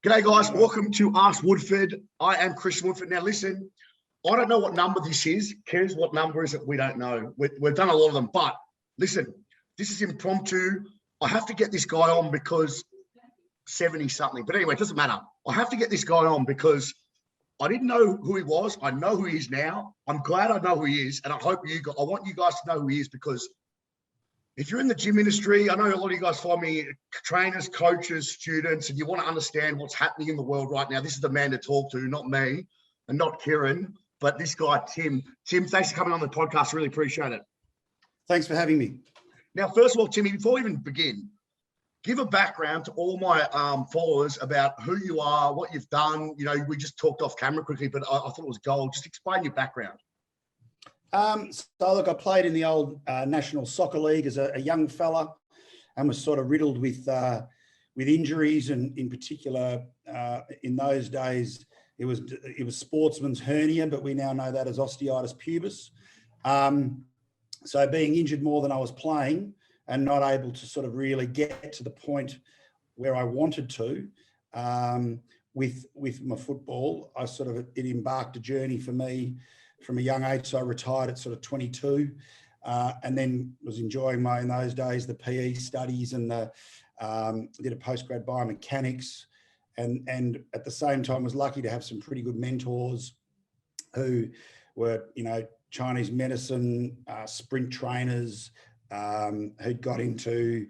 G'day guys, welcome to Ask Woodford. I am Chris Woodford. Now listen, I don't know what number this is. Cares what number is it? We don't know. We've done a lot of them, but listen, this is impromptu. I have to get this guy on because 70 something, but anyway, it doesn't matter. I have to get this guy on because I didn't know who he was. I know who he is now. I'm glad I know who he is, and I want you guys to know who he is, because if you're in the gym industry, I know a lot of you guys follow me, trainers, coaches, students, and you want to understand what's happening in the world right now. This is the man to talk to, not me and not Kieran, but this guy, Tim. Tim, thanks for coming on the podcast. Really appreciate it. Thanks for having me. Now, first of all, Timmy, before we even begin, give a background to all my followers about who you are, what you've done. You know, we just talked off camera quickly, but I thought it was gold. Just explain your background. So look, I played in the old National Soccer League as a young fella, and was sort of riddled with injuries, and in particular in those days it was sportsman's hernia, but we now know that as osteitis pubis. So being injured more than I was playing and not able to sort of really get to the point where I wanted to with my football, it embarked a journey for me from a young age. So I retired at sort of 22, and then was enjoying in those days, the PE studies, and did a postgrad biomechanics, and at the same time was lucky to have some pretty good mentors who were, Chinese medicine, sprint trainers, who'd got into,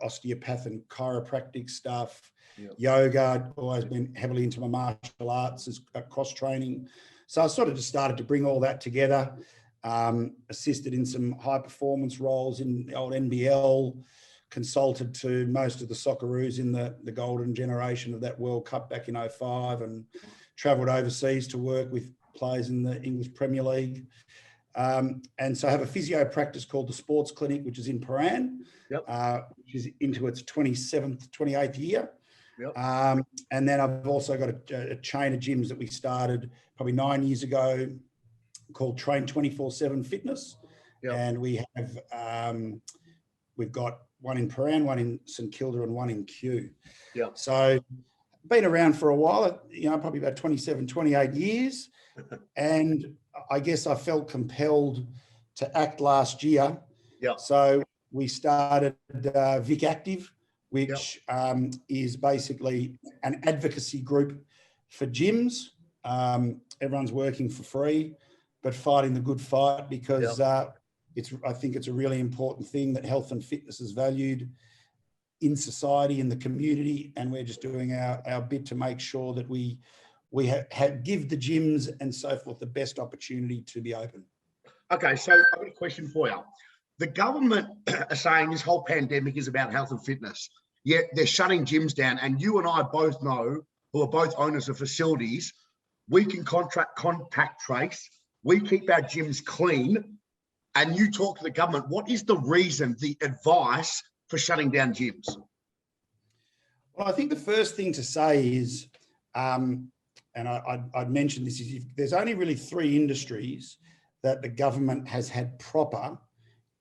osteopath and chiropractic stuff. Yep. Yoga, always been heavily into my martial arts as cross training. So I sort of just started to bring all that together, assisted in some high performance roles in the old NBL, consulted to most of the Socceroos in the golden generation of that World Cup back in 2005, and travelled overseas to work with players in the English Premier League. And so I have a physio practice called the Sports Clinic, which is in Paran, yep. Which is into its 28th year. Yep. And then I've also got a chain of gyms that we started probably 9 years ago called Train 24/7 Fitness. Yep. And we have, we've got one in Paran, one in St Kilda, and one in Kew. Yep. So been around for a while, probably about 27, 28 years. And I guess I felt compelled to act last year. Yep. So we started Vic Active, which yep. Is basically an advocacy group for gyms. Everyone's working for free, but fighting the good fight, because yep. I think it's a really important thing that health and fitness is valued in society, in the community, and we're just doing our bit to make sure that we give the gyms and so forth the best opportunity to be open. Okay, so I've got a question for you. The government are saying this whole pandemic is about health and fitness, yet they're shutting gyms down. And you and I both know, who are both owners of facilities, we can contact trace, we keep our gyms clean, and you talk to the government. What is the reason, the advice for shutting down gyms? Well, I think the first thing to say is, and I'd mentioned this, is there's only really 3 industries that the government has had proper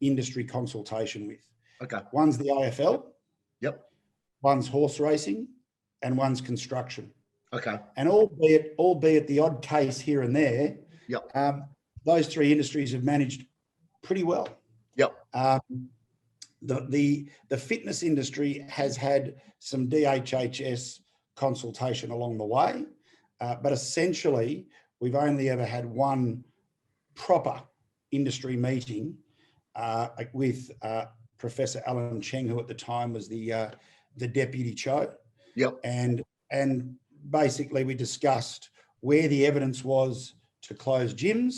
industry consultation with. Okay. One's the AFL. Yep. One's horse racing, and one's construction. Okay. And albeit the odd case here and there, yep. Those 3 industries have managed pretty well. Yep. The fitness industry has had some DHHS consultation along the way, but essentially we've only ever had one proper industry meeting with Professor Alan Cheng, who at the time was the deputy cho. Yep. And basically we discussed where the evidence was to close gyms.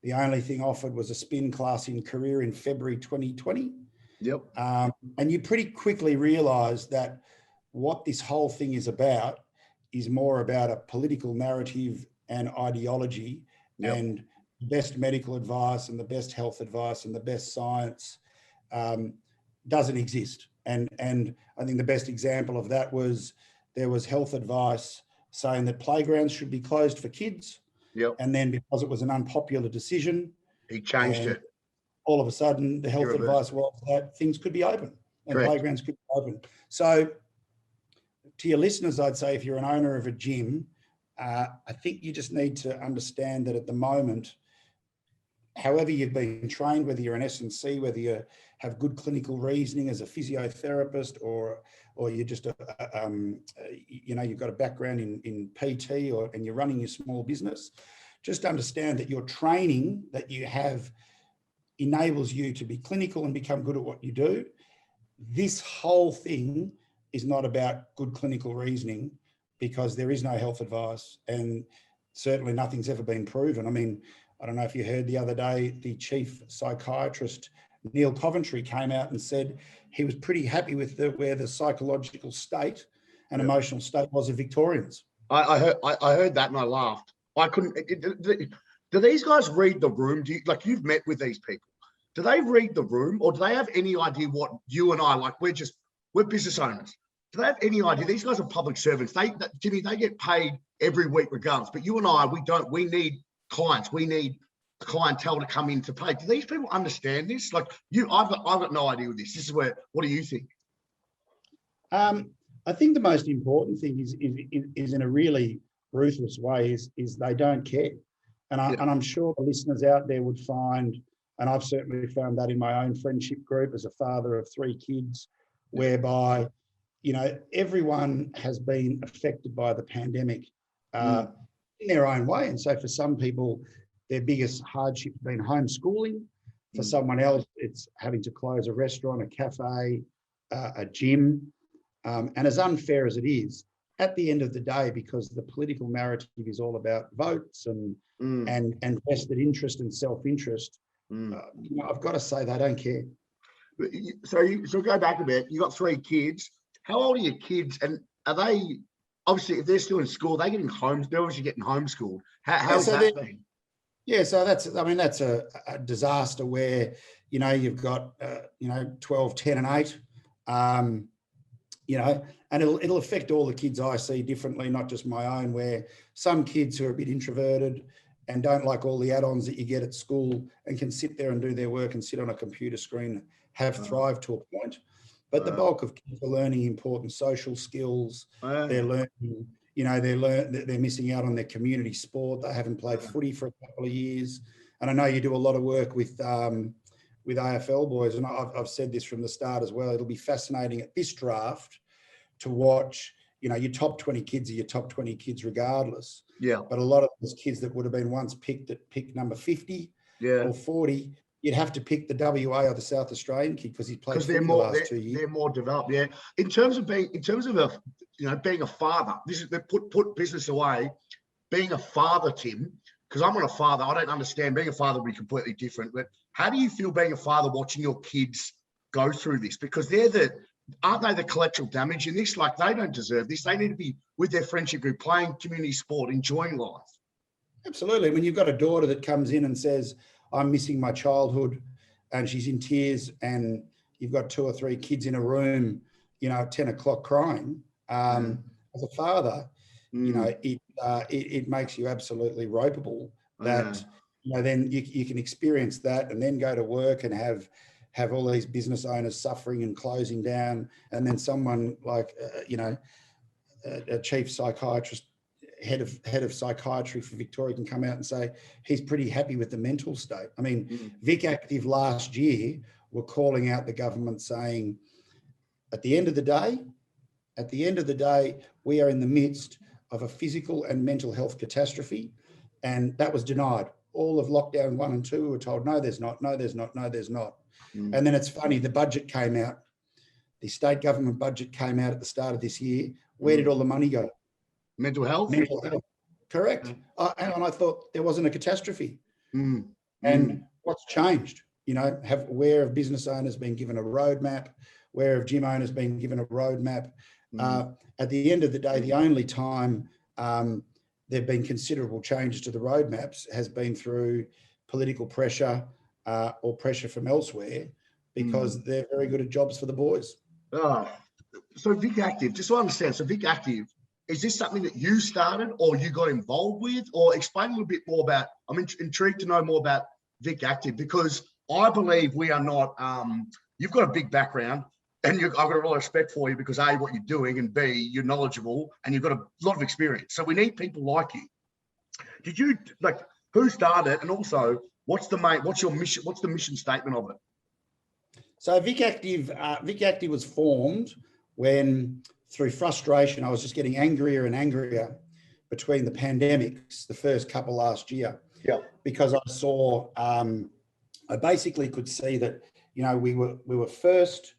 The only thing offered was a spin class in career in February 2020. Yep. And you pretty quickly realise that what this whole thing is about is more about a political narrative and ideology. Yep. And the best medical advice and the best health advice and the best science doesn't exist. And I think the best example of that was there was health advice saying that playgrounds should be closed for kids. Yep. And then because it was an unpopular decision, he changed it. All of a sudden, the health advice was that things could be open. and playgrounds could be open. So to your listeners, I'd say if you're an owner of a gym, I think you just need to understand that at the moment, however you've been trained, whether you're an S&C, whether you have good clinical reasoning as a physiotherapist, or you're just you've got a background in PT, and you're running your small business, just understand that your training that you have enables you to be clinical and become good at what you do. This whole thing is not about good clinical reasoning, because there is no health advice, and certainly nothing's ever been proven. I mean, I don't know if you heard the other day, the chief psychiatrist, Neil Coventry, came out and said he was pretty happy with where the psychological state and emotional state was of Victorians. I heard that and I laughed. I couldn't. Do these guys read the room? You've met with these people? Do they read the room, or do they have any idea what you and I, like, we're business owners? Do they have any idea? These guys are public servants. Jimmy, they get paid every week regardless. But you and I, we don't. We need clients. We need a clientele to come in to pay. Do these people understand this? Like I've got no idea with this. This is what do you think? I think the most important thing is in a really ruthless way is they don't care. And I'm sure the listeners out there would find, and I've certainly found that in my own friendship group as a father of 3 kids, whereby, everyone has been affected by the pandemic in their own way. And so for some people, their biggest hardship has been homeschooling. For someone else, it's having to close a restaurant, a cafe, a gym. And as unfair as it is, at the end of the day, because the political narrative is all about votes and vested interest and self-interest, I've got to say they don't care. So go back a bit. You got 3 kids. How old are your kids? And are they, obviously, if they're still in school, they're obviously getting homeschooled. How's that been? Yeah, so that's a disaster where, you've got, 12, 10 and 8, and it'll affect all the kids I see differently, not just my own, where some kids who are a bit introverted and don't like all the add-ons that you get at school and can sit there and do their work and sit on a computer screen have thrived to a point. But the bulk of kids are learning important social skills. They're learning, they're missing out on their community sport. They haven't played footy for a couple of years. And I know you do a lot of work with AFL boys, and I've said this from the start as well. It'll be fascinating at this draft to watch, your top 20 kids are your top 20 kids regardless. Yeah. But a lot of those kids that would have been once picked at pick number 50 or 40, you'd have to pick the WA or the South Australian kid because he's played for the last 2 years. They're more developed, yeah. In terms of being a father, this is put business away. Being a father, Tim, because I'm not a father, I don't understand. Being a father would be completely different. But how do you feel being a father watching your kids go through this? Because aren't they the collateral damage in this? Like, they don't deserve this. They need to be with their friendship group, playing community sport, enjoying life. Absolutely. When you've got a daughter that comes in and says, I'm missing my childhood, and she's in tears, and you've got 2 or 3 kids in a room, at 10 o'clock crying, as a father, it makes you absolutely ropeable that, then you can experience that and then go to work and have all these business owners suffering and closing down. And then someone like, a chief psychiatrist, head of psychiatry for Victoria can come out and say he's pretty happy with the mental state. I mean, Vic Active last year were calling out the government saying, at the end of the day, we are in the midst of a physical and mental health catastrophe. And that was denied. All of lockdown 1 and 2 were told, no, there's not, no, there's not, no, there's not. And then it's funny, the budget came out. The state government budget came out at the start of this year. Where did all the money go? Mental health? Mental health. Correct. And I thought there wasn't a catastrophe. And what's changed? Where have business owners been given a roadmap? Where have gym owners been given a roadmap? At the end of the day, the only time there have been considerable changes to the roadmaps has been through political pressure or pressure from elsewhere, because they're very good at jobs for the boys. So Vic Active, just so I understand, so Vic Active, is this something that you started or you got involved with? Or explain a little bit more about, I'm intrigued to know more about Vic Active, because I believe we are not, you've got a big background. And I've got a lot of respect for you because A, what you're doing, and B, you're knowledgeable and you've got a lot of experience. So we need people like you. Did you, like, who started, and also what's your mission? What's the mission statement of it? So Vic Active was formed when, through frustration, I was just getting angrier and angrier between the pandemics, the first couple last year. Yeah. Because I saw, I basically could see that, we were first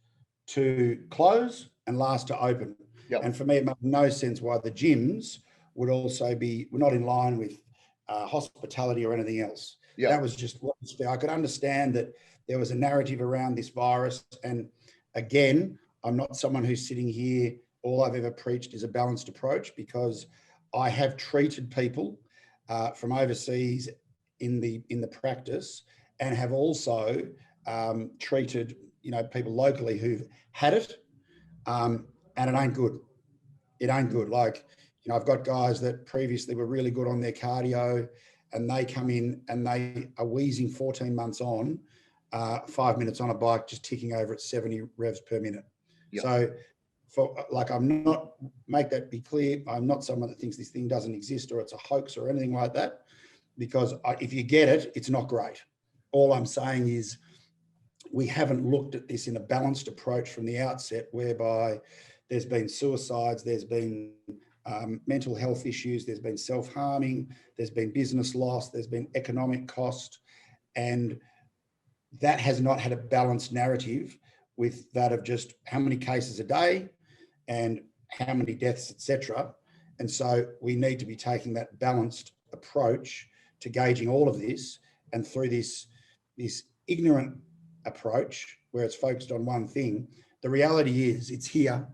to close and last to open. Yep. And for me, it made no sense why the gyms would also were not in line with hospitality or anything else. Yep. That was just what was fair. I could understand that there was a narrative around this virus. And again, I'm not someone who's sitting here, all I've ever preached is a balanced approach, because I have treated people from overseas in the practice, and have also treated people locally who've had it, and it ain't good. It ain't good. Like, I've got guys that previously were really good on their cardio, and they come in and they are wheezing 14 months on, 5 minutes on a bike, just ticking over at 70 revs per minute. Yep. So make that be clear, I'm not someone that thinks this thing doesn't exist or it's a hoax or anything like that, because if you get it, it's not great. All I'm saying is we haven't looked at this in a balanced approach from the outset, whereby there's been suicides, there's been mental health issues, there's been self-harming, there's been business loss, there's been economic cost, and that has not had a balanced narrative with that of just how many cases a day and how many deaths, etc. And so we need to be taking that balanced approach to gauging all of this, and through this ignorant approach where it's focused on one thing, the reality is it's here.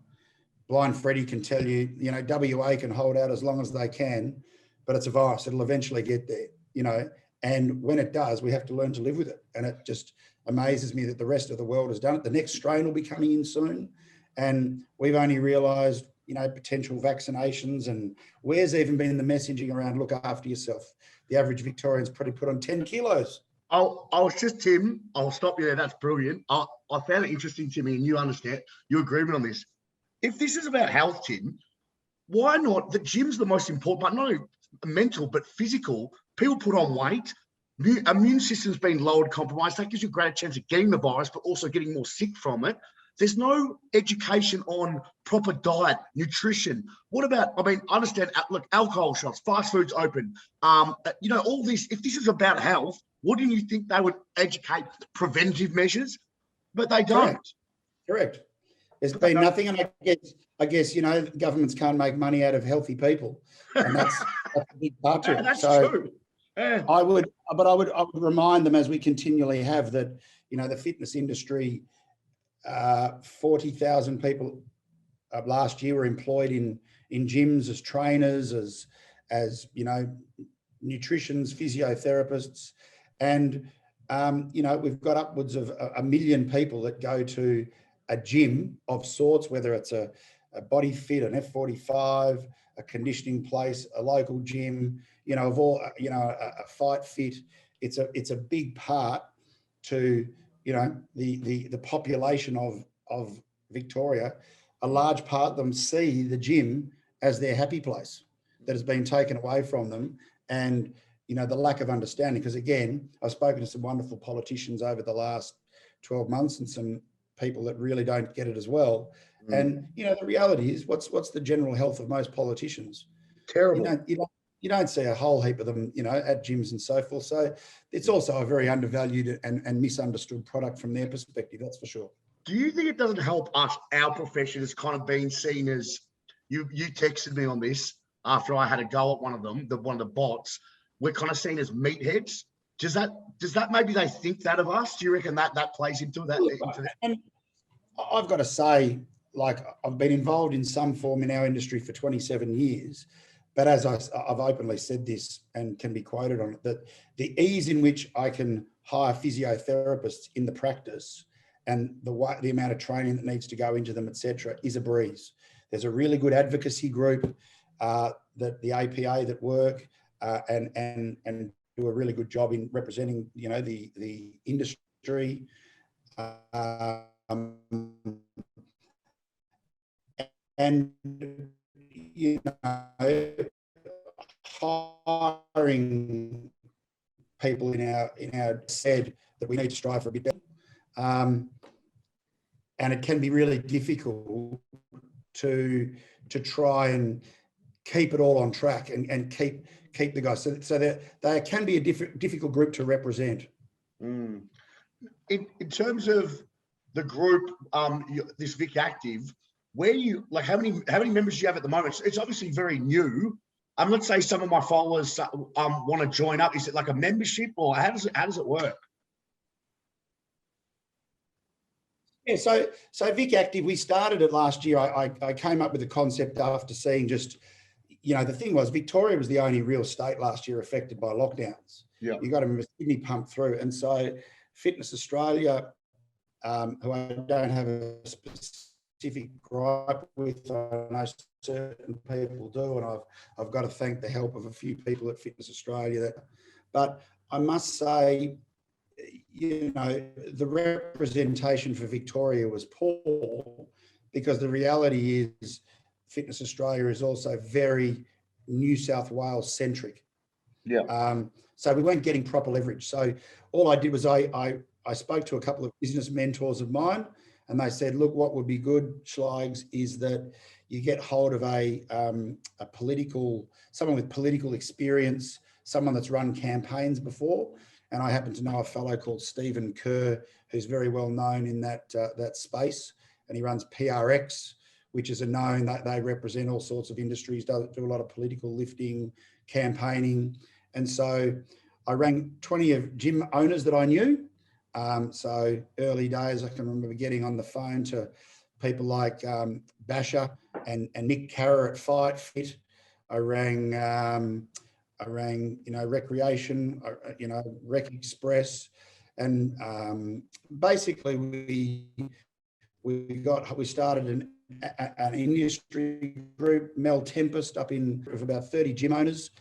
Blind Freddie can tell you, WA can hold out as long as they can, but it's a virus. It'll eventually get there, and when it does, we have to learn to live with it. And it just amazes me that the rest of the world has done it. The next strain will be coming in soon, and we've only realised, potential vaccinations, and where's even been the messaging around look after yourself. The average Victorian's probably put on 10 kilos. Tim, I'll stop you there. That's brilliant. I found it interesting, Timmy, and you understand your agreement on this. If this is about health, Tim, why not? The gym's the most important, but not only mental, but physical. People put on weight. Immune system's been lowered, compromised. That gives you a greater chance of getting the virus, but also getting more sick from it. There's no education on proper diet, nutrition. What about, I understand, look, alcohol shops, fast food's open. All this, if this is about health, wouldn't you think they would educate preventive measures? But they don't. Correct. There's been nothing, and I guess governments can't make money out of healthy people, and that's a big part to it. That's true. Yeah. I would remind them, as we continually have, that the fitness industry, 40,000 people last year were employed in gyms as trainers, as nutritionists, physiotherapists, and we've got upwards of 1 million people that go to a gym of sorts, whether it's a body fit, an F45, a conditioning place, a local gym, a fight fit. It's a big part to the population of Victoria. A large part of them see the gym as their happy place that has been taken away from them, and the lack of understanding. Because again, I've spoken to some wonderful politicians over the last 12 months, and some people that really don't get it as well. And the reality is, what's the general health of most politicians? Terrible. You don't see a whole heap of them, at gyms and so forth. So it's also a very undervalued and misunderstood product from their perspective. That's for sure. Do you think it doesn't help us, our profession, as kind of being seen as, you texted me on this after I had a go at one of the bots, we're kind of seen as meatheads. Does that maybe they think that of us? Do you reckon that plays into that? And I've got to say, I've been involved in some form in our industry for 27 years, but as I've openly said this and can be quoted on it, that the ease in which I can hire physiotherapists in the practice and the amount of training that needs to go into them, etc., is a breeze. There's a really good advocacy group, that the APA that work and do a really good job in representing, the industry. and hiring people in our said that we need to strive for a bit better. And it can be really difficult to try and keep it all on track and keep the guys. So they can be a difficult group to represent. In terms of the group, this Vic Active, where you like how many members do you have at the moment? It's obviously very new. Let's say some of my followers want to join up. Is it like a membership, or how does it work? Yeah, so Vic Active, we started it last year. I came up with the concept after seeing just, the thing was Victoria was the only real state last year affected by lockdowns. Yeah, you got to remember Sydney pumped through, and so Fitness Australia, who I don't have a specific gripe with, I know certain people do, and I've got to thank the help of a few people at Fitness Australia. But I must say, the representation for Victoria was poor, because the reality is Fitness Australia is also very New South Wales centric. Yeah. So we weren't getting proper leverage. So all I did was I spoke to a couple of business mentors of mine, and they said, look, what would be good, Schleigs, is that you get hold of someone with political experience, someone that's run campaigns before. And I happen to know a fellow called Stephen Kerr, who's very well known in that space, and he runs PRX, which is a known that they represent all sorts of industries, do a lot of political lifting, campaigning. And so I rang 20 of gym owners that I knew. So early days, I can remember getting on the phone to people like Basher and Nick Carrer at Fight Fit. I rang Recreation, Rec Express, and basically we started an industry group. Mel Tempest up of about 30 gym owners,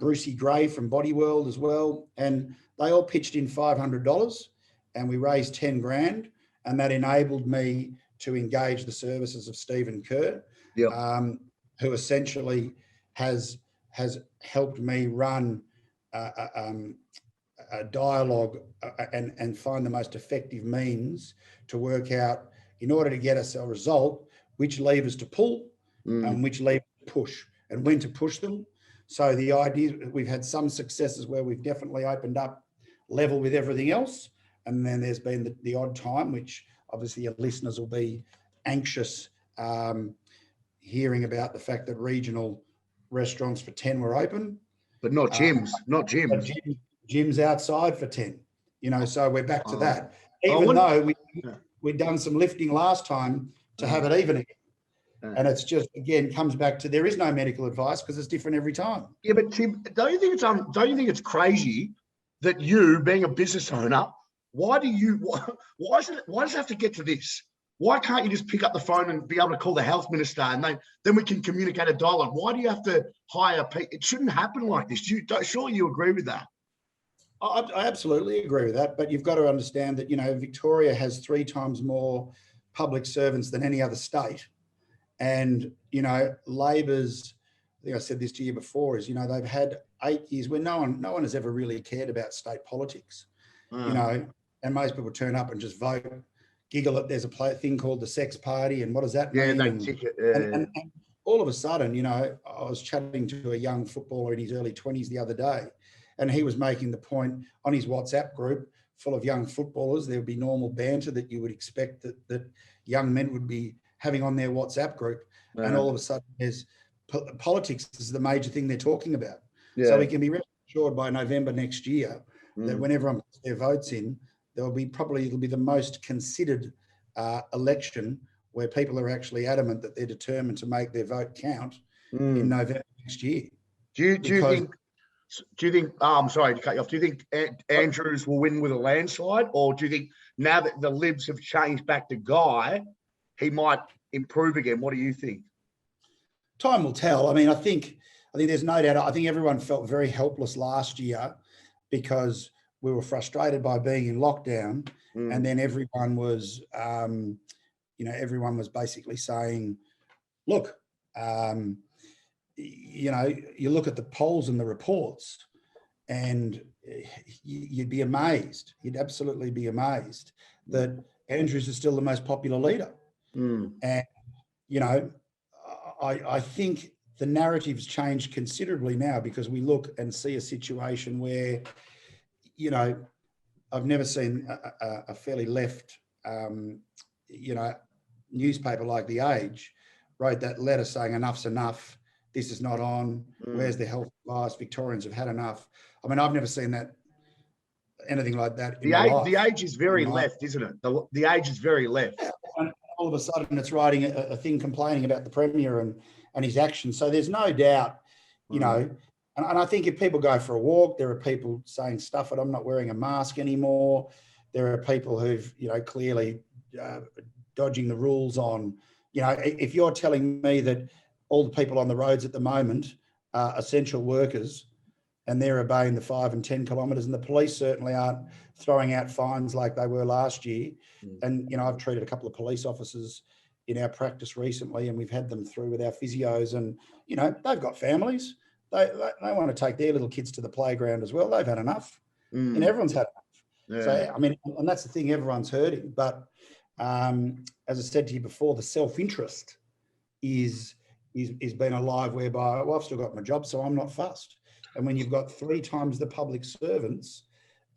Brucey Gray from Body World as well, and they all pitched in $500, and we raised 10 grand, and that enabled me to engage the services of Stephen Kerr, who essentially has helped me run a dialogue and find the most effective means to work out, in order to get us a result, which levers to pull and which levers to push and when to push them. So the idea, we've had some successes where we've definitely opened up level with everything else. And then there's been the odd time, which obviously your listeners will be anxious hearing about the fact that regional restaurants for 10 were open. But not gyms, Gyms outside for 10, so we're back to that. Even though we'd done some lifting last time to have it even again. And it's just, again, comes back to, there is no medical advice because it's different every time. Yeah, but Tim, don't you think it's crazy that you, being a business owner, why does it have to get to this? Why can't you just pick up the phone and be able to call the health minister, and then we can communicate a dialogue? Why do you have to hire people? It shouldn't happen like this. Surely you agree with that? I absolutely agree with that, but you've got to understand that, Victoria has 3 times more public servants than any other state. And, Labor's, I think I said this to you before, is, they've had 8 years where no one has ever really cared about state politics, and most people turn up and just vote, giggle that there's a thing called the sex party, and what does that mean? And they tick it. And all of a sudden, I was chatting to a young footballer in his early 20s the other day, and he was making the point on his WhatsApp group full of young footballers, there would be normal banter that you would expect that young men would be having on their WhatsApp group. And all of a sudden there's politics is the major thing they're talking about. So we can be rest assured by November next year that when everyone puts their votes in, it'll be the most considered election where people are actually adamant that they're determined to make their vote count in November next year. Do you think, sorry to cut you off, do you think Andrews will win with a landslide, or do you think now that the Libs have changed back to Guy, he might improve again? What do you think? Time will tell. I mean, I think there's no doubt. I think everyone felt very helpless last year because we were frustrated by being in lockdown, and then everyone was, everyone was basically saying, look, you look at the polls and the reports, and you'd be amazed. You'd absolutely be amazed that Andrews is still the most popular leader. And, I think the narrative's changed considerably now, because we look and see a situation where, I've never seen a fairly left, newspaper like The Age wrote that letter saying enough's enough. This is not on. Where's the health advice? Victorians have had enough. I mean, I've never seen that, anything like that in my life. The Age is very left, isn't it? The Age is very left. Yeah, and all of a sudden it's writing a thing complaining about the Premier and his actions. So there's no doubt, and I think if people go for a walk, there are people saying stuff that I'm not wearing a mask anymore. There are people who've, clearly dodging the rules on, if you're telling me that all the people on the roads at the moment are essential workers and they're obeying the 5 and 10 kilometres, and the police certainly aren't throwing out fines like they were last year. And, I've treated a couple of police officers in our practice recently, and we've had them through with our physios, and, they've got families. They want to take their little kids to the playground as well. They've had enough, and everyone's had enough. Yeah. So, I mean, and that's the thing, everyone's hurting. But as I said to you before, the self-interest is been alive, whereby, well, I've still got my job, so I'm not fussed. And when you've got 3 times the public servants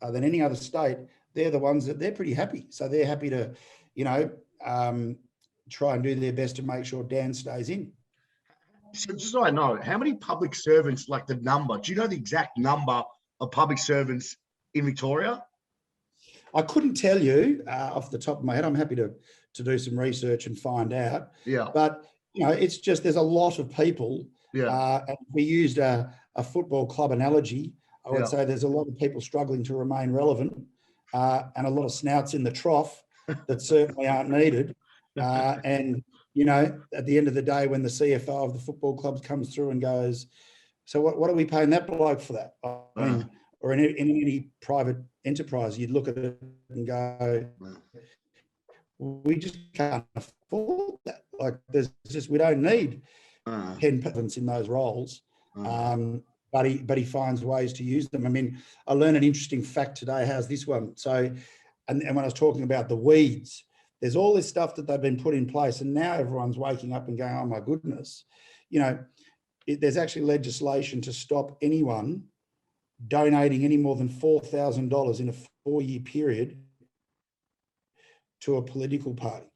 than any other state, they're the ones that they're pretty happy. So they're happy to, try and do their best to make sure Dan stays in. So just so I know, how many public servants, like the number, do you know the exact number of public servants in Victoria? I couldn't tell you off the top of my head. I'm happy to do some research and find out. Yeah. But, it's just, there's a lot of people. Yeah. And we used a football club analogy. I would say there's a lot of people struggling to remain relevant, and a lot of snouts in the trough that certainly aren't needed. And, at the end of the day, when the CFO of the football club comes through and goes, so what are we paying that bloke for that? I mean, or in any private enterprise, you'd look at it and go, we just can't afford that. Like, we don't need 10 participants in those roles. But he finds ways to use them. I mean, I learned an interesting fact today. How's this one? So, and when I was talking about the weeds, there's all this stuff that they've been put in place, and now everyone's waking up and going, oh my goodness, there's actually legislation to stop anyone donating any more than $4,000 in a 4-year period to a political party.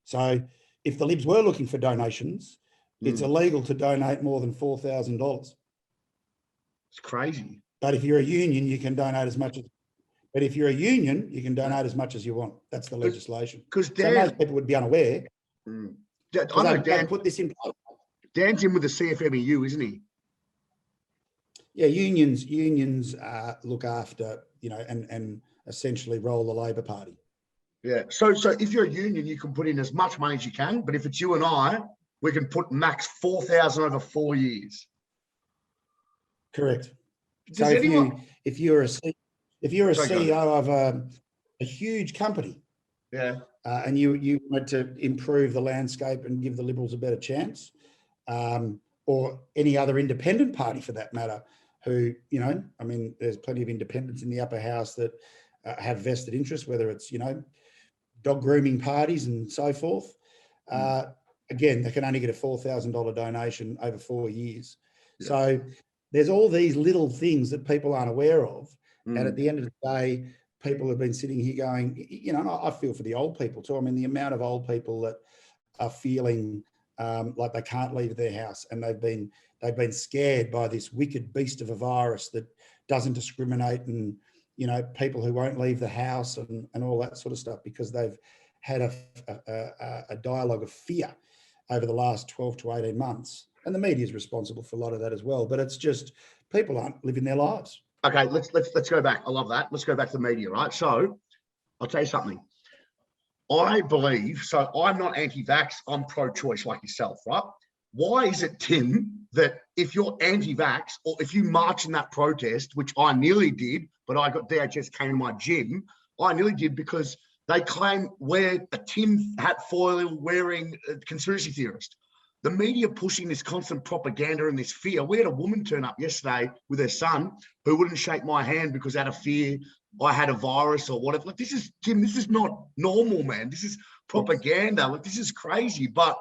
So if the Libs were looking for donations, it's illegal to donate more than $4,000. It's crazy. But if you're a union, you can donate as much as. But if you're a union, you can donate as much as you want. That's the legislation. Because so most people would be unaware. I know Dan put this in place. Dan's in with the CFMEU, isn't he? Yeah, unions look after, and essentially roll the Labor Party. Yeah. So if you're a union, you can put in as much money as you can. But if it's you and I, we can put max 4,000 over 4 years. Correct. So if you're a CEO of a huge company, and you wanted to improve the landscape and give the Liberals a better chance, or any other independent party for that matter, who, there's plenty of independents in the upper house that have vested interest, whether it's, dog grooming parties and so forth. Again, they can only get a $4,000 donation over 4 years. Yeah. So there's all these little things that people aren't aware of. And at the end of the day, people have been sitting here going, and I feel for the old people too. I mean, the amount of old people that are feeling like they can't leave their house, and they've been scared by this wicked beast of a virus that doesn't discriminate, and, people who won't leave the house and all that sort of stuff, because they've had a dialogue of fear over the last 12 to 18 months. And the media is responsible for a lot of that as well. But it's just people aren't living their lives. Okay, let's go back. I love that. Let's go back to the media, right? So I'll tell you something. I believe, so I'm not anti-vax, I'm pro-choice like yourself, right? Why is it, Tim, that if you're anti-vax or if you march in that protest, which I nearly did, but I got DHS came to my gym, I nearly did because they claim we're a tin hat foil wearing conspiracy theorist. The media pushing this constant propaganda and this fear. We had a woman turn up yesterday with her son who wouldn't shake my hand because out of fear I had a virus or whatever. Like, this is, Tim, this is not normal, man. This is propaganda. Like, this is crazy. But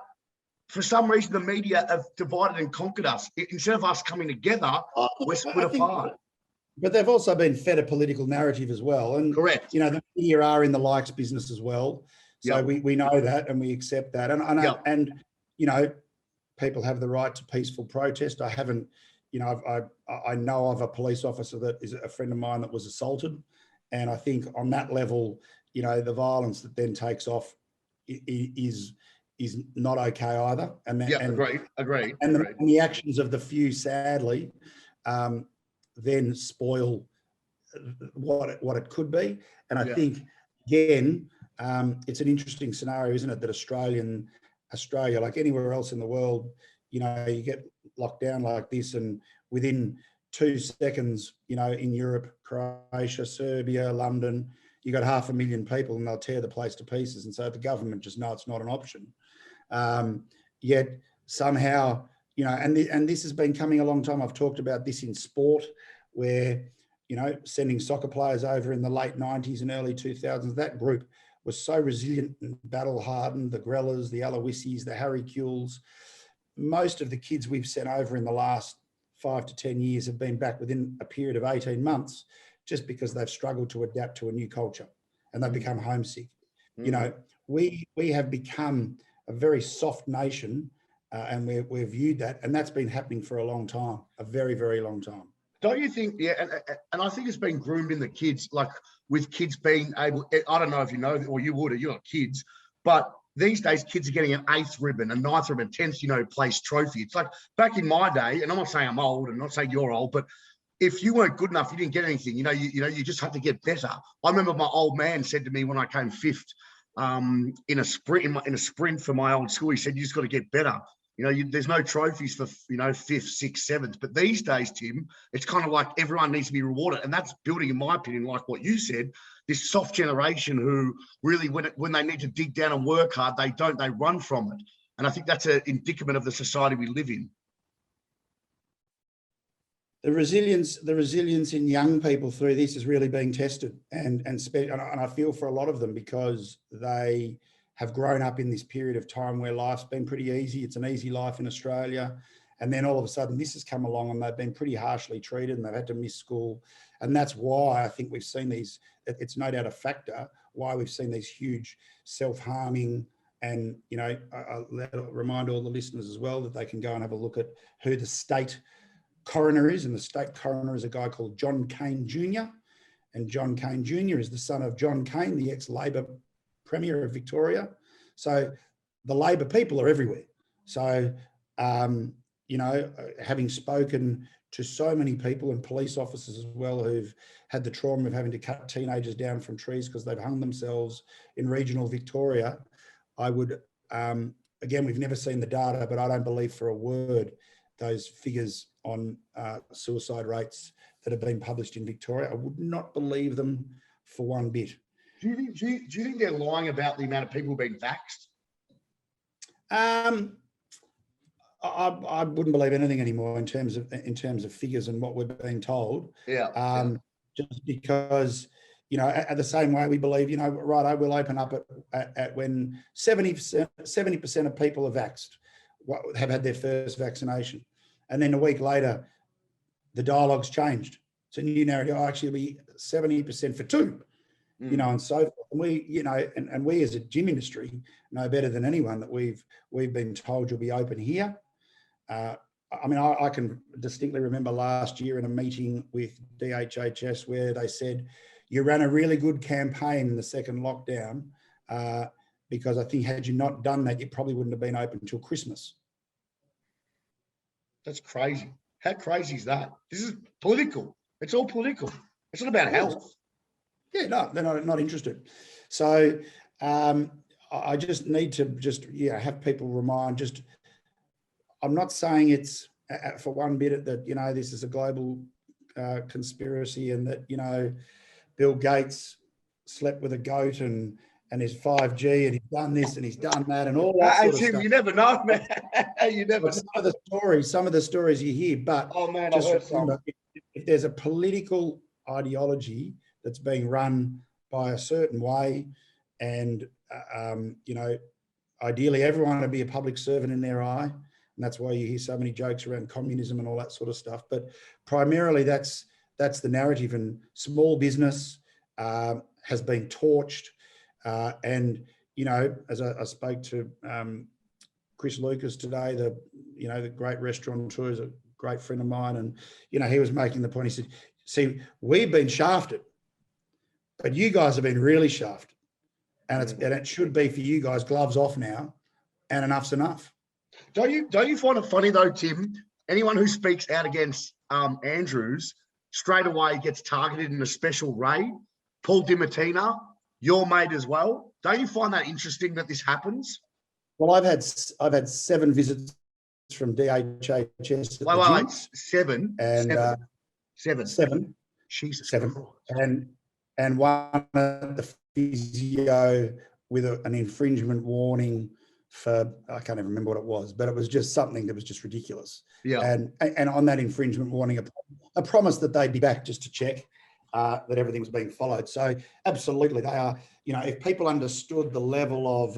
for some reason, the media have divided and conquered us. Instead of us coming together, we're split apart. But they've also been fed a political narrative as well. And correct. You know, the media are in the likes business as well. So we know that and we accept that. And you know, people have the right to peaceful protest. I haven't, you know, I know of a police officer that is a friend of mine that was assaulted. And I think on that level, you know, the violence that then takes off is not okay either. And agreed. And the actions of the few, sadly, then spoil what it could be. And I think, again, it's an interesting scenario, isn't it, that Australia, like anywhere else in the world, you know, you get locked down like this, and within 2 seconds, you know, in Europe, Croatia, Serbia, London, you got 500,000 people and they'll tear the place to pieces. And so the government just know it's not an option. Yet somehow, you know, and this has been coming a long time. I've talked about this in sport where, you know, sending soccer players over in the late 90s and early 2000s, that group was so resilient and battle hardened, the Grellers, the Aloisis, the Harry Kuehls. Most of the kids we've sent over in the last 5 to 10 years have been back within a period of 18 months just because they've struggled to adapt to a new culture and they've become homesick. You know, we have become a very soft nation and we're viewed that, and that's been happening for a long time, a very, very long time. Don't you think, and I think it's been groomed in the kids, like with kids being able, I don't know if you know, or you would, or you're kids, but these days kids are getting an 8th ribbon, a 9th ribbon, 10th, you know, place trophy. It's like back in my day, and I'm not saying I'm old and not saying you're old, but if you weren't good enough, you didn't get anything. You just had to get better. I remember my old man said to me when I came 5th in a sprint for my old school, he said, you just got to get better. You know, there's no trophies for, you know, 5th, 6th, 7th. But these days, Tim, it's kind of like everyone needs to be rewarded. And that's building, in my opinion, like what you said, this soft generation who really, when they need to dig down and work hard, they run from it. And I think that's an indicament of the society we live in. The resilience in young people through this is really being tested. And I feel for a lot of them because they have grown up in this period of time where life's been pretty easy. It's an easy life in Australia. And then all of a sudden this has come along and they've been pretty harshly treated and they've had to miss school. And that's why I think we've seen these, it's no doubt a factor, why we've seen these huge self-harming. And, you know, I'll remind all the listeners as well that they can go and have a look at who the state coroner is. And the state coroner is a guy called John Cain Jr. And John Cain Jr. is the son of John Cain, the ex-Labor Premier of Victoria. So the Labor people are everywhere. So, you know, having spoken to so many people and police officers as well who've had the trauma of having to cut teenagers down from trees because they've hung themselves in regional Victoria, I would, again, we've never seen the data, but I don't believe for a word those figures on suicide rates that have been published in Victoria. I would not believe them for one bit. Do you think they're lying about the amount of people being vaxxed? I wouldn't believe anything anymore in terms of figures and what we're being told. Just because, you know, at the same way we believe, you know, right, I will open up at when 70% of people are vaxxed, have had their first vaccination, and then a week later, the dialogue's changed. It's a new narrative. Actually, it'll be 70% for 2. You know, and so forth. And we, you know, and we as a gym industry know better than anyone that we've been told you'll be open here. I mean, I can distinctly remember last year in a meeting with DHHS where they said, you ran a really good campaign in the second lockdown because I think had you not done that, you probably wouldn't have been open until Christmas. That's crazy. How crazy is that? This is political. It's all political. It's not about health. Yeah, no, they're not interested. So I just need to have people remind, I'm not saying it's for one bit that, this is a global conspiracy, and that, Bill Gates slept with a goat and his 5G, and he's done this and he's done that and all that sort of Tim, stuff. you never know, man. You never know. Some of the stories you hear, but Oh man, just I've heard remember, if there's a political ideology that's being run by a certain way, and ideally everyone would be a public servant in their eye, and that's why you hear so many jokes around communism and all that sort of stuff. But primarily, that's the narrative, and small business has been torched. And as I spoke to Chris Lucas today, the great restaurateur, is a great friend of mine, and he was making the point. He said, "See, we've been shafted, but you guys have been really shafted, and it should be for you guys. Gloves off now, and enough's enough." Don't you find it funny though, Tim? Anyone who speaks out against Andrews straight away gets targeted in a special raid. Paul DiMartina, your mate as well. Don't you find that interesting that this happens? Well, I've had 7 visits from DHHS. Wait, 7 and 7. 7. Jesus, 7, Christ. and one at the physio with an infringement warning for, I can't even remember what it was, but it was just something that was just ridiculous. Yeah. And on that infringement warning, a promise that they'd be back just to check that everything was being followed. So absolutely, they are. If people understood the level of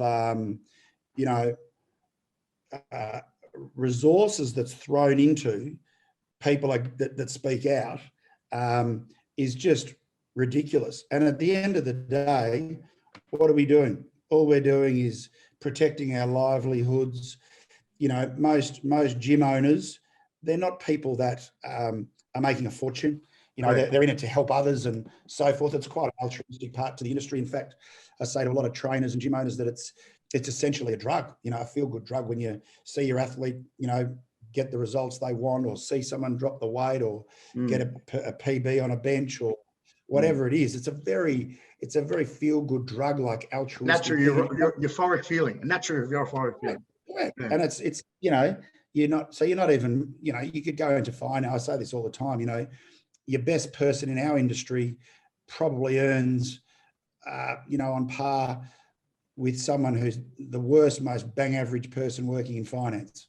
resources that's thrown into people that speak out, is just ridiculous. And at the end of the day, what are we doing? All we're doing is protecting our livelihoods. Most gym owners, they're not people that are making a fortune. They're in it to help others and so forth. It's quite an altruistic part to the industry. In fact, I say to a lot of trainers and gym owners that it's essentially a drug, a feel-good drug, when you see your athlete, get the results they want, or see someone drop the weight, or get a PB on a bench, or whatever it is. It's a very feel-good drug, like altruistic. Natural euphoric feeling. A natural euphoric feeling. Yeah. And it's you're not even, you could go into finance. I say this all the time, your best person in our industry probably earns, on par with someone who's the worst, most bang average person working in finance.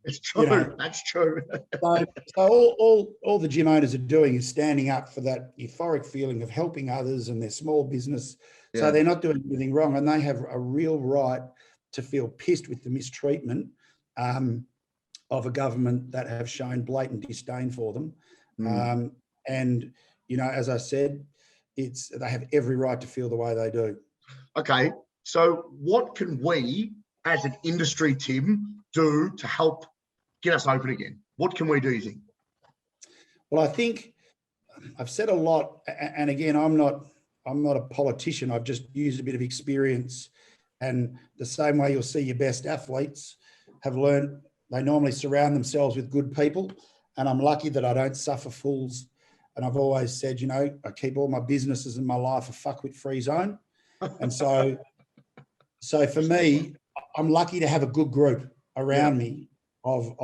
It's true. That's true. So all the gym owners are doing is standing up for that euphoric feeling of helping others and their small business. Yeah. So they're not doing anything wrong, and they have a real right to feel pissed with the mistreatment of a government that have shown blatant disdain for them. And, as I said, they have every right to feel the way they do. Okay. So what can we as an industry, Tim, do to help get us open again? What can we do, you think? Well, I think I've said a lot, and again, I'm not a politician. I've just used a bit of experience, and the same way you'll see your best athletes have learned, they normally surround themselves with good people, and I'm lucky that I don't suffer fools. And I've always said, I keep all my businesses in my life a fuckwit-free zone. And so for me, I'm lucky to have a good group around me of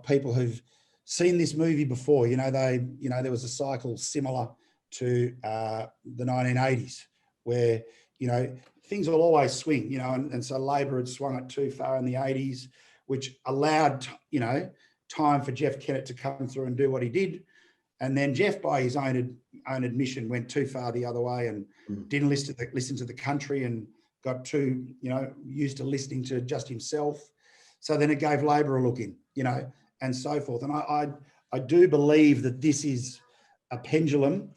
people who've seen this movie before. There was a cycle similar to the 1980s where, things will always swing, and so Labor had swung it too far in the 80s, which allowed, time for Jeff Kennett to come through and do what he did. And then Jeff, by his own admission, went too far the other way and didn't listen to the country, and got too, used to listening to just himself. So then it gave Labor a look in, and so forth. And I do believe that this is a pendulum,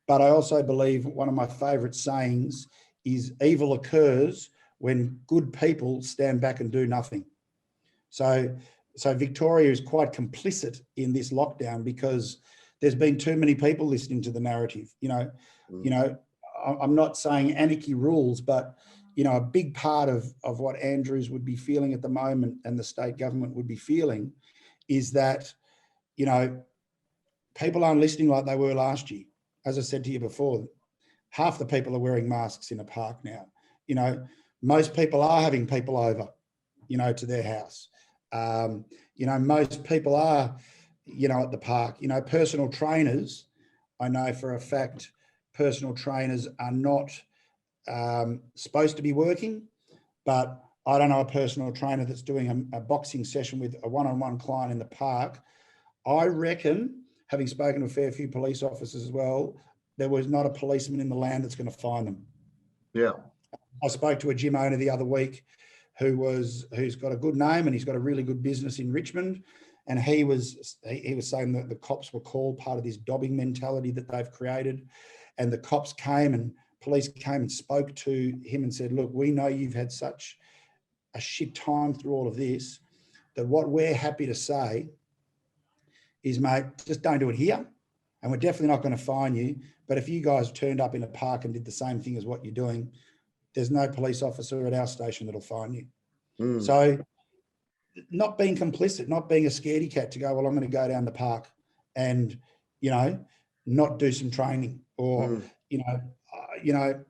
but I also believe one of my favourite sayings is evil occurs when good people stand back and do nothing. So Victoria is quite complicit in this lockdown because there's been too many people listening to the narrative. I'm not saying anarchy rules, but a big part of what Andrews would be feeling at the moment, and the state government would be feeling, is that people aren't listening like they were last year. As I said to you before, half the people are wearing masks in a park now. Most people are having people over, to their house. You know, most people are, you know, at the park. You know, personal trainers, I know for a fact, personal trainers are not supposed to be working, but I don't know a personal trainer that's doing a boxing session with a one-on-one client in the park. I reckon, having spoken to a fair few police officers as well, there was not a policeman in the land that's going to find them. Yeah. I spoke to a gym owner the other week who's got a good name and he's got a really good business in Richmond. And he was saying that the cops were called part of this dobbing mentality that they've created. And the cops came and police came and spoke to him and said, look, we know you've had such a shit time through all of this, that what we're happy to say is, mate, just don't do it here. And we're definitely not going to fine you. But if you guys turned up in a park and did the same thing as what you're doing, there's no police officer at our station that'll fine you. Mm. So not being complicit, not being a scaredy cat to go, well, I'm going to go down the park and, you know, not do some training or, you know,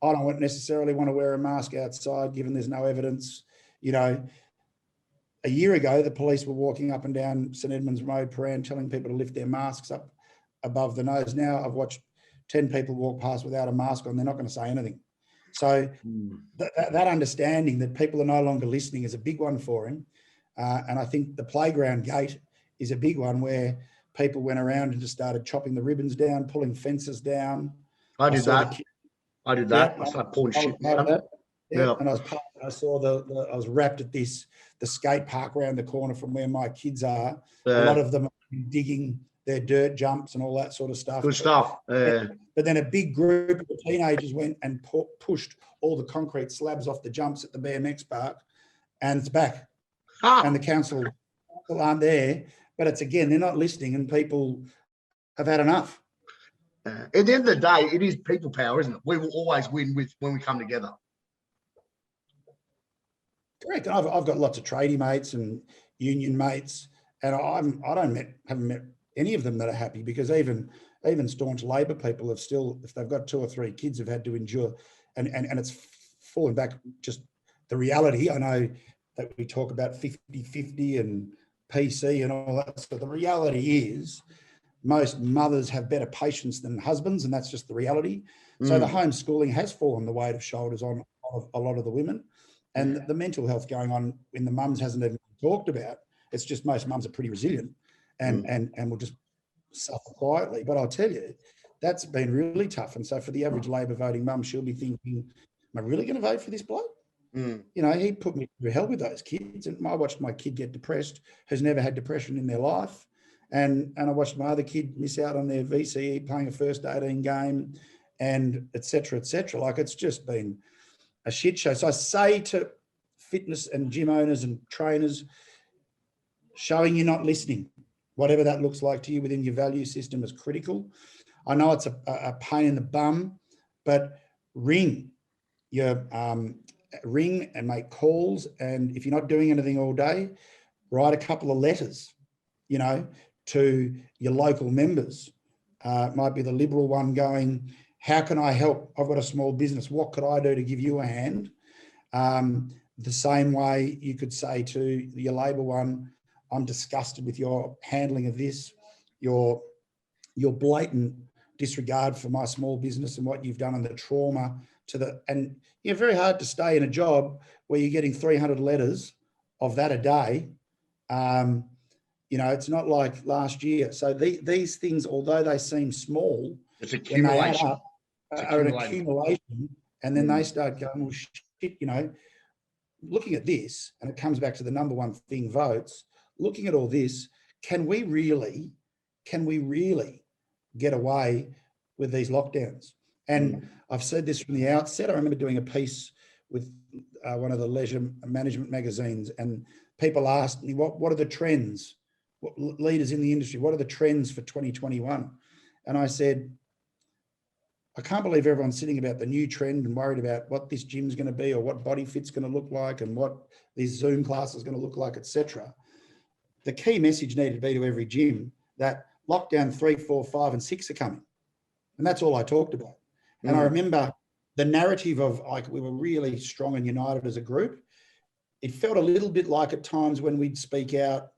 I don't necessarily want to wear a mask outside given there's no evidence. You know, a year ago, the police were walking up and down St Edmunds Road, Paran, telling people to lift their masks up above the nose. Now I've watched 10 people walk past without a mask on. They're not going to say anything. So that understanding that people are no longer listening is a big one for him. And I think the playground gate is a big one where people went around and just started chopping the ribbons down, pulling fences down. I did that. I started pulling shit down. Yeah. And I saw I was wrapped at the skate park around the corner from where my kids are. A lot of them are digging their dirt jumps and all that sort of stuff. Good stuff. But then a big group of teenagers went and pushed all the concrete slabs off the jumps at the BMX park, and it's back. And the council aren't there. But it's, again, they're not listening and people have had enough. At the end of the day, it is people power, isn't it? We will always win when we come together. Correct. And I've got lots of tradie mates and union mates, and I haven't met any of them that are happy, because even staunch Labor people have still, if they've got 2 or 3 kids, have had to endure, and it's fallen back. Just the reality. I know that we talk about 50-50 and PC and all that. So the reality is most mothers have better patience than husbands, and that's just the reality. So the homeschooling has fallen the weight of shoulders on a lot of the women, and the mental health going on in the mums hasn't even been talked about. It's just most mums are pretty resilient and will just suffer quietly. But I'll tell you, that's been really tough. And so for the average Labor voting mum, she'll be thinking, am I really going to vote for this bloke? You know, he put me through hell with those kids. And I watched my kid get depressed, who's never had depression in their life. And I watched my other kid miss out on their VCE playing a first 18 game, and et cetera, et cetera. Like, it's just been a shit show. So I say to fitness and gym owners and trainers, showing you're not listening, whatever that looks like to you within your value system, is critical. I know it's a pain in the bum, but ring and make calls. And if you're not doing anything all day, write a couple of letters, you know, to your local members. It might be the Liberal one going, how can I help? I've got a small business. What could I do to give you a hand? The same way you could say to your Labor one, I'm disgusted with your handling of this, your blatant disregard for my small business and what you've done, and the trauma and you're very hard to stay in a job where you're getting 300 letters of that a day. You know, it's not like last year. So these things, although they seem small, it's accumulation. Are an accumulation, and then they start going, well, shit, you know, looking at this, and it comes back to the number one thing, votes. Looking at all this, can we really get away with these lockdowns? And I've said this from the outset. I remember doing a piece with one of the leisure management magazines, and people asked me, what are the trends? What leaders in the industry, what are the trends for 2021? And I said, I can't believe everyone's sitting about the new trend and worried about what this gym's going to be, or what body fit's going to look like, and what this Zoom class is going to look like, etc. The key message needed to be to every gym that lockdown 3, 4, 5, and 6 are coming. And that's all I talked about. And I remember the narrative of, like, we were really strong and united as a group. it felt a little bit like at times when we'd speak out,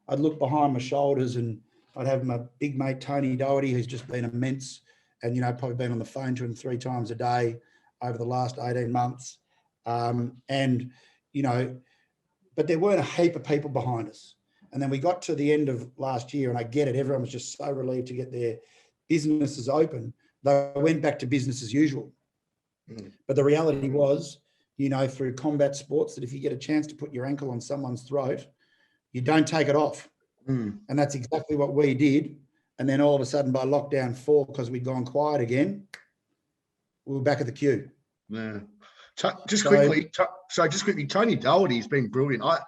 I'd look behind my shoulders and I'd have my big mate, Tony Doherty, who's just been immense and, probably been on the phone to him 3 times a day over the last 18 months. But there weren't a heap of people behind us. And then we got to the end of last year, and I get it, everyone was just so relieved to get their businesses open. They went back to business as usual. But the reality was, through combat sports, that if you get a chance to put your ankle on someone's throat, you don't take it off. And that's exactly what we did. And then all of a sudden by lockdown 4, because we'd gone quiet again, we were back at the queue. Yeah. Just quickly, Tony Doherty's been brilliant. I've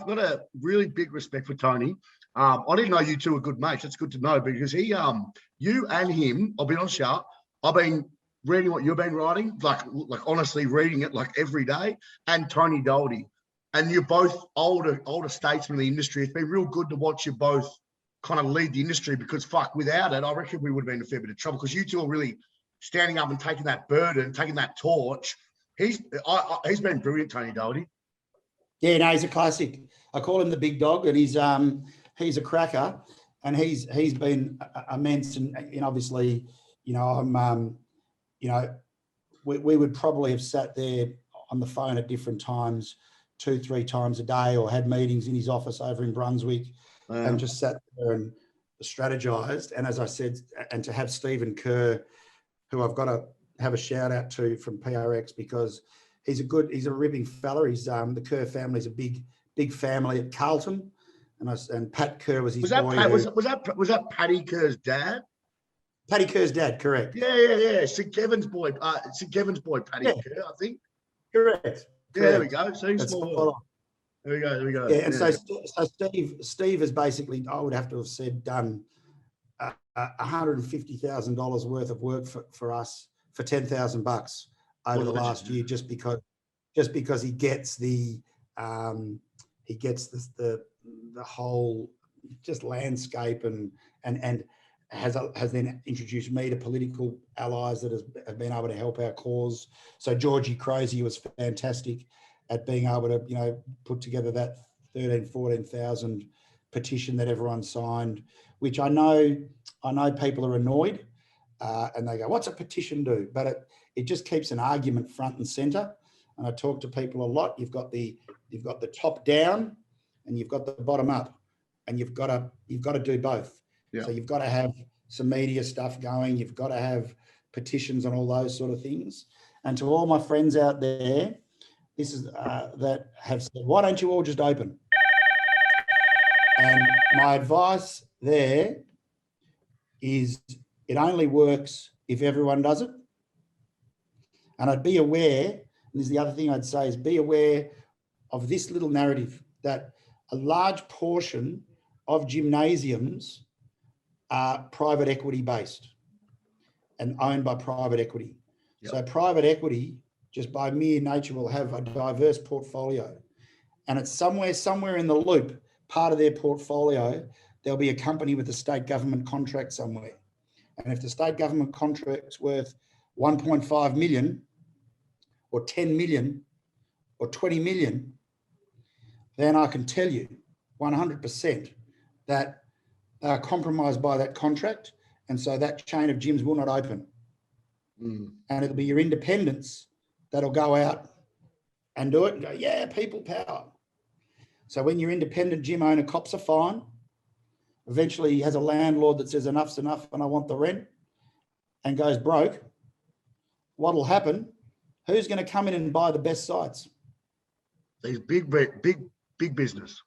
got a really big respect for Tony. I didn't know you two were good mates. That's good to know, because you and him, I'll be honest, I've been reading what you've been writing, like honestly reading it like every day, and Tony Doherty. And you're both older statesmen in the industry. It's been real good to watch you both kind of lead the industry, because without it, I reckon we would have been in a fair bit of trouble, because you two are really standing up and taking that burden, taking that torch. He's been brilliant, Tony Doherty. Yeah, no, he's a classic. I call him the big dog, and he's a cracker, and he's been immense. And obviously, I'm, we would probably have sat there on the phone at different times, 2-3 times a day, or had meetings in his office over in Brunswick, and just sat there and strategized. And as I said, and to have Stephen Kerr, who I've got to have a shout out to from PRX, because he's a ripping fella. He's the Kerr family's a big family at Carlton, and Pat Kerr was his boy. Was that Paddy Kerr's dad? Paddy Kerr's dad, correct. Yeah. St. Kevin's boy, Paddy Kerr, I think. Correct. Yeah, there we go. See, small. There we go. Yeah, and so Steve has basically, I would have to have said, done $150,000 worth of work for us for $10,000 over the last year, just because he gets the whole just landscape and has then introduced me to political allies that have been able to help our cause. So Georgie Crozier was fantastic at being able to, put together that 14,000 petition that everyone signed, which I know people are annoyed and they go, what's a petition do? But it just keeps an argument front and center. And I talk to people a lot. You've got the top down and you've got the bottom up, and you've got to do both. Yeah. So you've got to have some media stuff going. You've got to have petitions and all those sort of things. And to all my friends out there, this is that have said, why don't you all just open? And my advice there is it only works if everyone does it. And I'd be aware, and this is the other thing I'd say, is be aware of this little narrative that a large portion of gymnasiums are private equity based and owned by private equity. Yep. So private equity, just by mere nature, will have a diverse portfolio. And it's somewhere in the loop, part of their portfolio, there'll be a company with a state government contract somewhere. And if the state government contract's worth 1.5 million or 10 million or 20 million, then I can tell you 100% that they are compromised by that contract. And so that chain of gyms will not open. And it'll be your independents that'll go out and do it and go, yeah, people power. So when your independent gym owner cops a fine, eventually he has a landlord that says enough's enough and I want the rent, and goes broke, what'll happen? Who's going to come in and buy the best sites? These big business.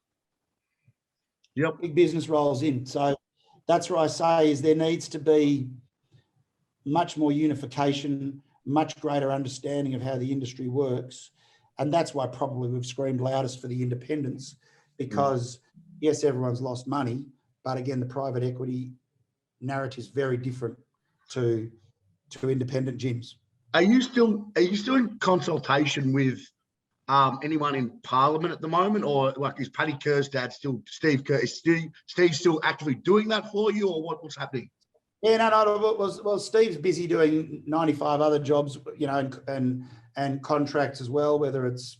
Yep. Big business rolls in. So that's what I say is there needs to be much more unification, much greater understanding of how the industry works. And that's why probably we've screamed loudest for the independents, because yes, everyone's lost money, but again, the private equity narrative is very different to independent gyms. Are you still in consultation with anyone in Parliament at the moment, or like is Paddy Kerr's dad still Steve Kerr? Is Steve still actively doing that for you, or what's happening? Yeah, no. Well, Steve's busy doing 95 other jobs, and contracts as well, whether it's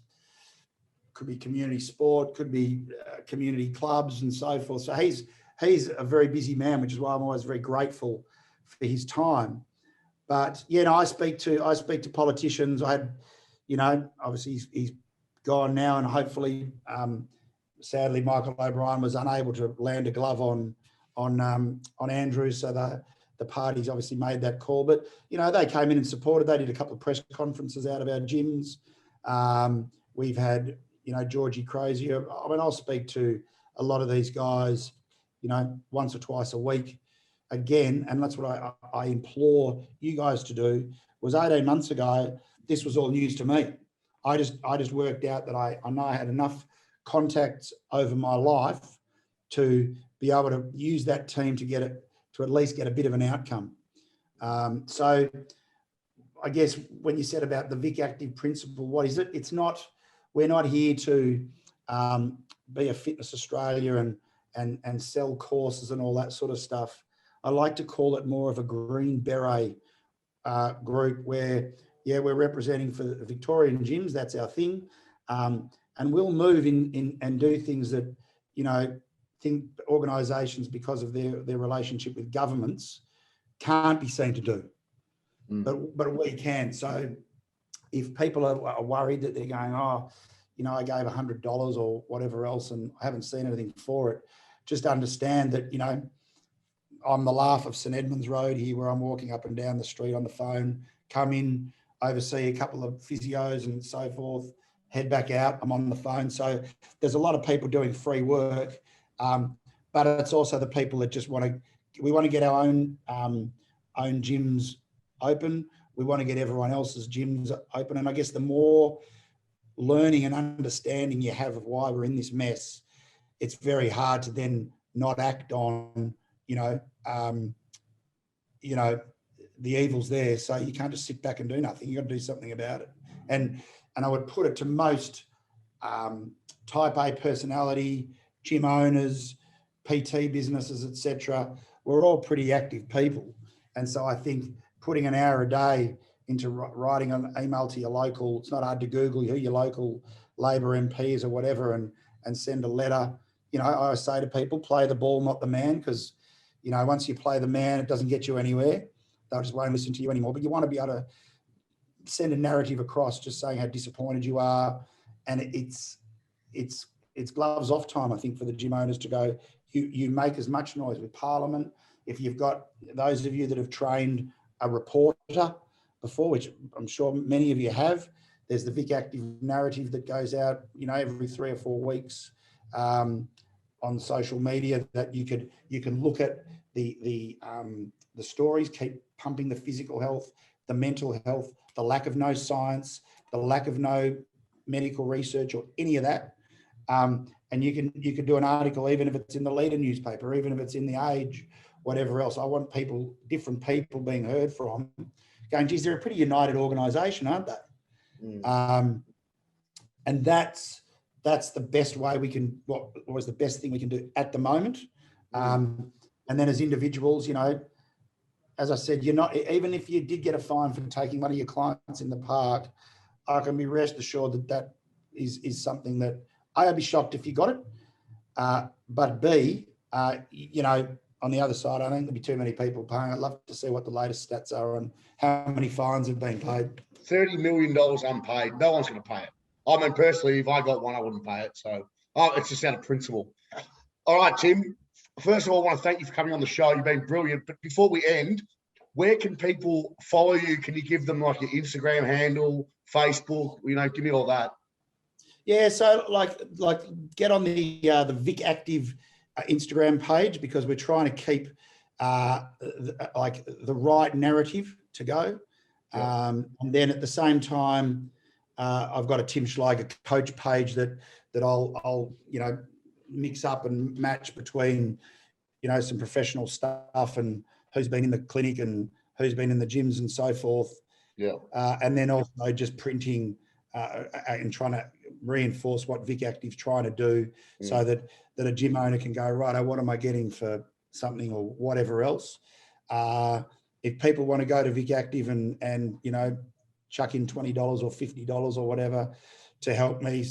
could be community sport, could be community clubs and so forth. So he's a very busy man, which is why I'm always very grateful for his time. But yeah, no, I speak to politicians. I had, obviously he's gone now, and hopefully, sadly, Michael O'Brien was unable to land a glove on Andrew, so the parties obviously made that call. But they came in and supported. They did a couple of press conferences out of our gyms. We've had Georgie Crozier. I mean, I'll speak to a lot of these guys, once or twice a week. Again, and that's what I implore you guys to do. Was 18 months ago, this was all news to me. I just worked out that I know I had enough contacts over my life to be able to use that team to at least get a bit of an outcome. So I guess when you said about the Vic Active principle, what is it? We're not here to be a Fitness Australia and sell courses and all that sort of stuff. I like to call it more of a green beret group where, we're representing for the Victorian gyms. That's our thing. And we'll move in and do things that, think organisations, because of their relationship with governments, can't be seen to do. But we can. So if people are worried that they're going, I gave $100 or whatever else and I haven't seen anything for it, just understand that, I'm the laugh of St Edmunds Road here, where I'm walking up and down the street on the phone, come in, oversee a couple of physios and so forth, head back out, I'm on the phone. So there's a lot of people doing free work, but it's also the people that just want to get our own gyms open. We want to get everyone else's gyms open. And I guess the more learning and understanding you have of why we're in this mess, it's very hard to then not act on, the evil's there. So you can't just sit back and do nothing. You've got to do something about it. And I would put it to most type A personality, gym owners, PT businesses, etc. We're all pretty active people. And so I think putting an hour a day into writing an email to your local, it's not hard to Google who your local Labor MP is or whatever, and send a letter. I always say to people, play the ball, not the man, because, once you play the man, it doesn't get you anywhere. They just won't listen to you anymore. But you want to be able to send a narrative across, just saying how disappointed you are. And it's gloves off time, I think, for the gym owners to go, you make as much noise with Parliament. If you've got those of you that have trained a reporter before, which I'm sure many of you have, there's the Vic Active narrative that goes out, every 3 or 4 weeks on social media, that you can look at the stories, keep pumping the physical health, the mental health, the lack of no science, the lack of no medical research or any of that. And you can do an article, even if it's in the leader newspaper, even if it's in the Age, whatever else. I want different people being heard from, going, geez, they're a pretty united organisation, aren't they? And that's the best way we can, what was the best thing we can do at the moment. And then as individuals, as I said, you're not, even if you did get a fine for taking one of your clients in the park, I can be rest assured that is something that I'd be shocked if you got it. But B, on the other side, I don't think there'll be too many people paying. I'd love to see what the latest stats are on how many fines have been paid. $30 million unpaid. No one's going to pay it. I mean, personally, if I got one, I wouldn't pay it. So it's just out of principle. All right, Tim. First of all, I want to thank you for coming on the show. You've been brilliant. But before we end, where can people follow you? Can you give them like your Instagram handle, Facebook? Give me all that. Yeah, so like get on the Vic Active Instagram page, because we're trying to keep the right narrative to go. And then at the same time, I've got a Tim Schleiger coach page that I'll mix up and match between some professional stuff and who's been in the clinic and who's been in the gyms and so forth. And then also just printing and trying to reinforce what Vic Active's trying to do, so that a gym owner can go, right, what am I getting for something or whatever else. If people want to go to Vic Active and chuck in $20 or $50 or whatever to help me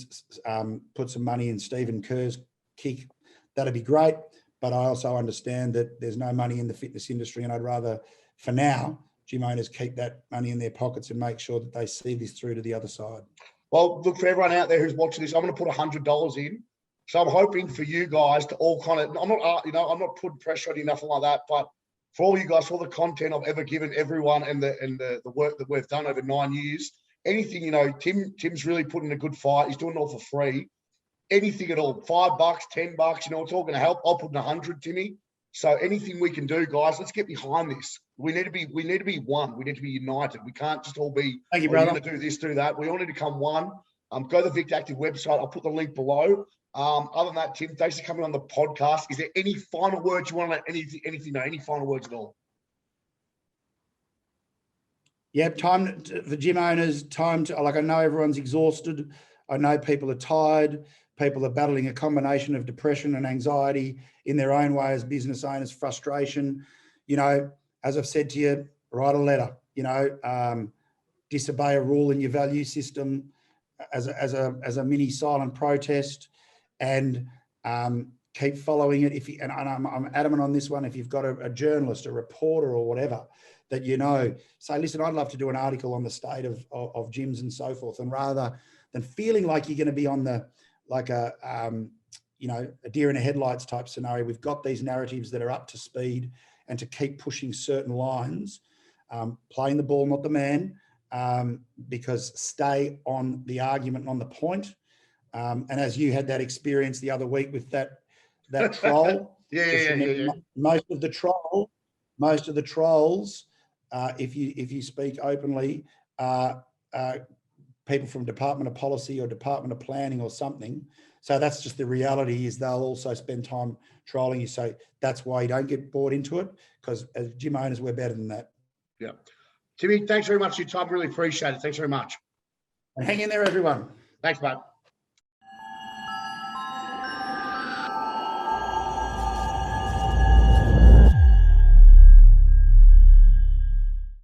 put some money in Stephen Kerr's kick, that'd be great. But I also understand that there's no money in the fitness industry, and I'd rather, for now, gym owners keep that money in their pockets and make sure that they see this through to the other side. Well, look, for everyone out there who's watching this, I'm going to put $100 in. So I'm hoping for you guys to all kind of, I'm not putting pressure on you, nothing like that, but for all you guys, for all the content I've ever given everyone and the work that we've done over 9 years, anything, Tim's really putting a good fight. He's doing it all for free. Anything at all, $5, $10, it's all going to help. I'll put in 100, Timmy. So anything we can do, guys, let's get behind this. We need to be one. We need to be united. We can't just all be, thank you, brother. We're going to do this, do that. We all need to come one. Go to the Vict Active website. I'll put the link below. Other than that, Tim, thanks for coming on the podcast. Is there any final words you want to, any final words at all? Yeah, time for gym owners, I know everyone's exhausted. I know people are tired. People are battling a combination of depression and anxiety in their own way as business owners, frustration. As I've said to you, write a letter, disobey a rule in your value system as a mini silent protest, and keep following it. And I'm adamant on this one. If you've got a journalist, a reporter or whatever that say, listen, I'd love to do an article on the state of gyms and so forth. And rather than feeling like you're going to be on a deer in the headlights type scenario, we've got these narratives that are up to speed, and to keep pushing certain lines, playing the ball, not the man, because stay on the argument and on the point. And as you had that experience the other week with that troll, yeah. Most of the trolls, if you speak openly, people from Department of Policy or Department of Planning or something. So that's just the reality, is they'll also spend time trolling you. So that's why you don't get bought into it, because as gym owners, we're better than that. Yeah. Timmy, thanks very much for your time. Really appreciate it. Thanks very much. And hang in there, everyone. Thanks, mate.